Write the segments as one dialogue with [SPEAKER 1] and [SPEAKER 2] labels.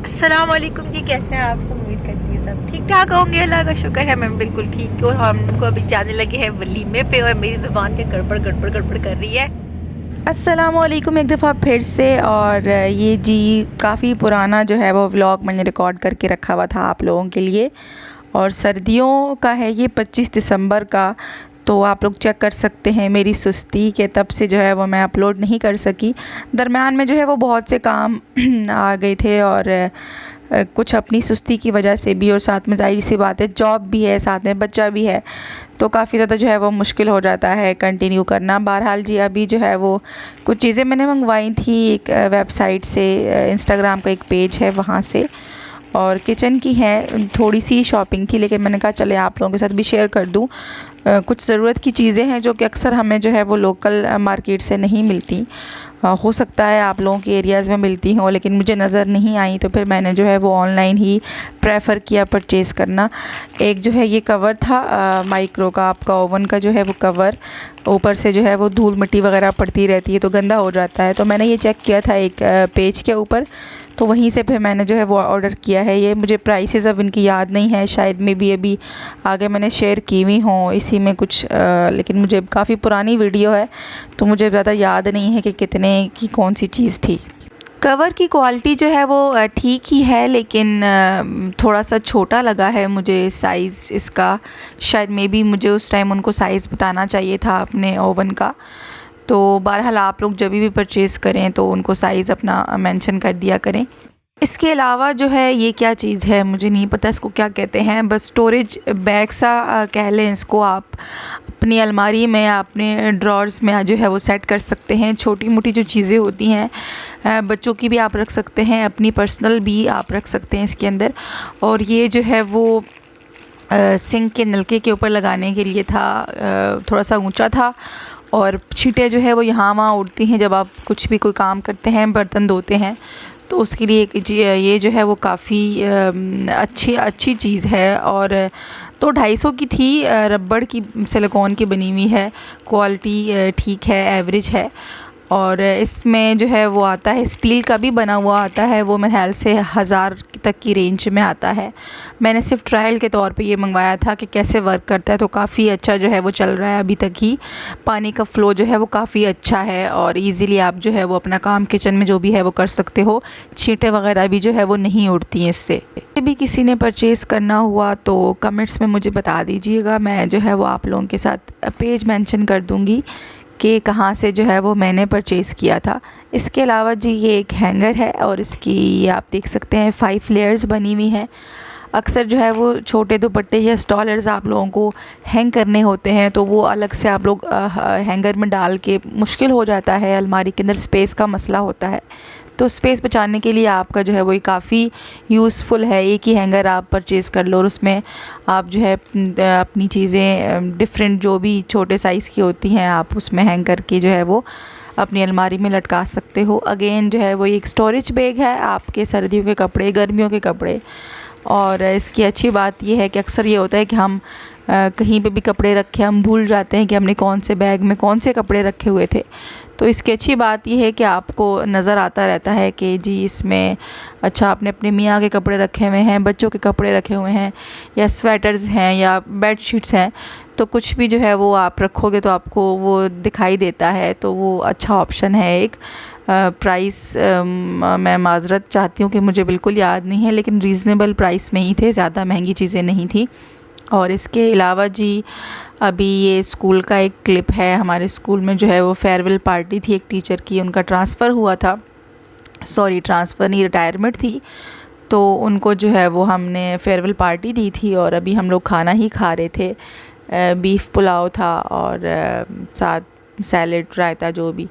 [SPEAKER 1] अस्सलामुअलैकुम जी, कैसे हैं आप सब। उम्मीद करती हूँ सब ठीक ठाक होंगे। अल्लाह का शुक्र है, मैं बिल्कुल ठीक हूँ। और हमको अभी जाने लगे हैं वलीमे पे और मेरी ज़ुबान के गड़बड़ गड़बड़ गड़बड़ कर रही है।
[SPEAKER 2] अस्सलामुअलैकुम एक दफ़ा फिर से। और ये जी काफ़ी पुराना जो है वो व्लॉग मैंने रिकॉर्ड करके रखा हुआ था आप लोगों के लिए, और सर्दियों का है ये 25 दिसंबर का। तो आप लोग चेक कर सकते हैं मेरी सुस्ती के तब से जो है वो मैं अपलोड नहीं कर सकी। दरमियान में जो है वो बहुत से काम आ गए थे, और कुछ अपनी सुस्ती की वजह से भी, और साथ में ज़ाहिर सी बात है जॉब भी है, साथ में बच्चा भी है, तो काफ़ी ज़्यादा जो है वो मुश्किल हो जाता है कंटिन्यू करना। बहरहाल जी अभी जो है वो कुछ चीज़ें मैंने मंगवाई थी एक वेबसाइट से, इंस्टाग्राम का एक पेज है वहाँ से, और किचन की है, थोड़ी सी शॉपिंग थी, लेकिन मैंने कहा चले आप लोगों के साथ भी शेयर कर दूँ। कुछ ज़रूरत की चीज़ें हैं जो कि अक्सर हमें जो है वो लोकल मार्केट से नहीं मिलती। हो सकता है आप लोगों के एरियाज़ में मिलती हों, लेकिन मुझे नज़र नहीं आई, तो फिर मैंने जो है वो ऑनलाइन ही प्रेफर किया परचेज़ करना। एक जो है ये कवर था माइक्रो का, आपका ओवन का जो है वो कवर, ऊपर से जो है वो धूल मिट्टी वगैरह पड़ती रहती है तो गंदा हो जाता है, तो मैंने ये चेक किया था एक पेज के ऊपर, तो वहीं से फिर मैंने जो है वो ऑर्डर किया है। ये मुझे प्राइसेस अब इनकी याद नहीं है, शायद में भी अभी आगे मैंने शेयर की हुई हों इसी में कुछ, लेकिन मुझे काफ़ी पुरानी वीडियो है तो मुझे ज़्यादा याद नहीं है कि कितने की कौन सी चीज़ थी। कवर की क्वालिटी जो है वो ठीक ही है, लेकिन थोड़ा सा छोटा लगा है मुझे साइज़ इसका। शायद मे बी मुझे उस टाइम उनको साइज़ बताना चाहिए था अपने ओवन का। तो बहरहाल आप लोग जब भी परचेज़ करें तो उनको साइज़ अपना मेंशन कर दिया करें। इसके अलावा जो है ये क्या चीज़ है मुझे नहीं पता इसको क्या कहते हैं, बस स्टोरेज बैग सा कह लें इसको। आप अपनी अलमारी में या अपने ड्रॉर्स में जो है वो सेट कर सकते हैं। छोटी मोटी जो चीज़ें होती हैं बच्चों की भी आप रख सकते हैं, अपनी पर्सनल भी आप रख सकते हैं इसके अंदर। और ये जो है वो सिंक के नलके के ऊपर लगाने के लिए था, थोड़ा सा ऊंचा था, और छींटें जो है वो यहाँ वहाँ उड़ती हैं जब आप कुछ भी कोई काम करते हैं, बर्तन धोते हैं, तो उसके लिए ये जो है वो काफ़ी अच्छी चीज़ है। और तो 250 की थी, रबड़ की सिलिकॉन की बनी हुई है, क्वालिटी ठीक है, एवरेज है। और इसमें जो है वो आता है स्टील का भी बना हुआ आता है, वो मेरे ख्याल से 1000 तक की रेंज में आता है। मैंने सिर्फ ट्रायल के तौर पे ये मंगवाया था कि कैसे वर्क करता है, तो काफ़ी अच्छा जो है वो चल रहा है अभी तक ही। पानी का फ़्लो जो है वो काफ़ी अच्छा है, और इजीली आप जो है वो अपना काम किचन में जो भी है वो कर सकते हो। छींटे वगैरह भी जो है वो नहीं उड़ती हैं इससे। भी किसी ने परचेज़ करना हुआ तो कमेंट्स में मुझे बता दीजिएगा, मैं जो है वो आप लोगों के साथ पेज मेंशन कर दूँगी कि कहाँ से जो है वो मैंने परचेज़ किया था। इसके अलावा जी ये एक हैंगर है, और इसकी आप देख सकते हैं 5 लेयर्स बनी हुई हैं। अक्सर जो है वो छोटे दुपट्टे या स्टॉलर्स आप लोगों को हैंग करने होते हैं, तो वो अलग से आप लोग हैंगर में डाल के मुश्किल हो जाता है, अलमारी के अंदर स्पेस का मसला होता है। तो स्पेस बचाने के लिए आपका जो है वो काफ़ी यूज़फुल है। एक ही हैंगर आप परचेज़ कर लो, और उसमें आप जो है अपनी चीज़ें डिफरेंट जो भी छोटे साइज़ की होती हैं आप उसमें हैंग करके जो है वो अपनी अलमारी में लटका सकते हो। अगेन जो है वो एक स्टोरेज बैग है आपके सर्दियों के कपड़े, गर्मियों के कपड़े। और इसकी अच्छी बात ये है कि अक्सर ये होता है कि हम कहीं पे भी कपड़े रखे हम भूल जाते हैं कि हमने कौन से बैग में कौन से कपड़े रखे हुए थे। तो इसकी अच्छी बात ये है कि आपको नज़र आता रहता है कि जी इसमें अच्छा आपने अपने मियाँ के कपड़े रखे हुए हैं, बच्चों के कपड़े रखे हुए हैं, या स्वेटर्स हैं, या बेडशीट्स हैं, तो कुछ भी जो है वो आप रखोगे तो आपको वो दिखाई देता है। तो वो अच्छा ऑप्शन है एक। प्राइस मैं माज़रत चाहती हूँ कि मुझे बिल्कुल याद नहीं है, लेकिन रीज़नेबल प्राइस में ही थे, ज़्यादा महंगी चीज़ें नहीं थी। और इसके अलावा जी अभी ये स्कूल का एक क्लिप है। हमारे स्कूल में जो है वो फेयरवेल पार्टी थी एक टीचर की, उनका ट्रांसफ़र हुआ था, सॉरी ट्रांसफ़र नहीं रिटायरमेंट थी, तो उनको जो है वो हमने फेयरवेल पार्टी दी थी। और अभी हम लोग खाना ही खा रहे थे, बीफ पुलाव था और साथ सैलेड रायता जो भी।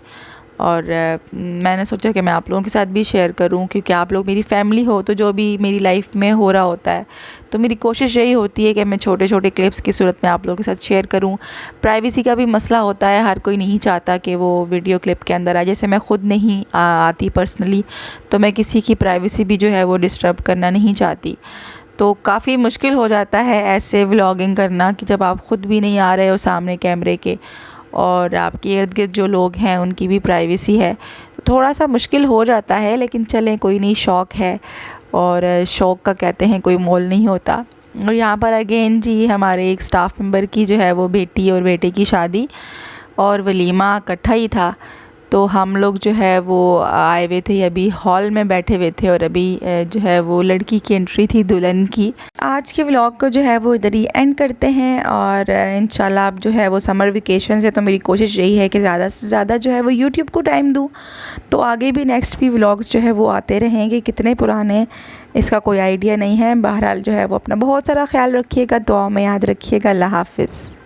[SPEAKER 2] और मैंने सोचा कि मैं आप लोगों के साथ भी शेयर करूं, क्योंकि आप लोग मेरी फैमिली हो, तो जो भी मेरी लाइफ में हो रहा होता है तो मेरी कोशिश यही होती है कि मैं छोटे छोटे क्लिप्स की सूरत में आप लोगों के साथ शेयर करूं। प्राइवेसी का भी मसला होता है, हर कोई नहीं चाहता कि वो वीडियो क्लिप के अंदर आए। जैसे मैं ख़ुद नहीं आती पर्सनली, तो मैं किसी की प्राइवेसी भी जो है वो डिस्टर्ब करना नहीं चाहती। तो काफ़ी मुश्किल हो जाता है ऐसे व्लॉगिंग करना कि जब आप ख़ुद भी नहीं आ रहे हो सामने कैमरे के, और आपके इर्द गिर्द जो लोग हैं उनकी भी प्राइवेसी है, तो थोड़ा सा मुश्किल हो जाता है। लेकिन चलें कोई नहीं, शौक़ है और शौक़ का कहते हैं कोई मोल नहीं होता। और यहाँ पर अगेन जी हमारे एक स्टाफ मेंबर की जो है वो बेटी और बेटे की शादी और वलीमा इकट्ठा ही था, तो हम लोग जो है वो आए हुए थे, अभी हॉल में बैठे हुए थे और अभी जो है वो लड़की की एंट्री थी दुल्हन की। आज के व्लॉग को जो है वो इधर ही एंड करते हैं और इंशाल्लाह अब जो है वो समर वेकेशन है, तो मेरी कोशिश यही है कि ज़्यादा से ज़्यादा जो है वो यूट्यूब को टाइम दूँ, तो आगे भी नेक्स्ट भी व्लॉग्स जो है वो आते रहेंगे। कितने पुराने इसका कोई आइडिया नहीं है। बहरहाल जो है वो अपना बहुत सारा ख्याल रखिएगा, दुआ में याद रखिएगा। अल्लाह हाफ़िज़।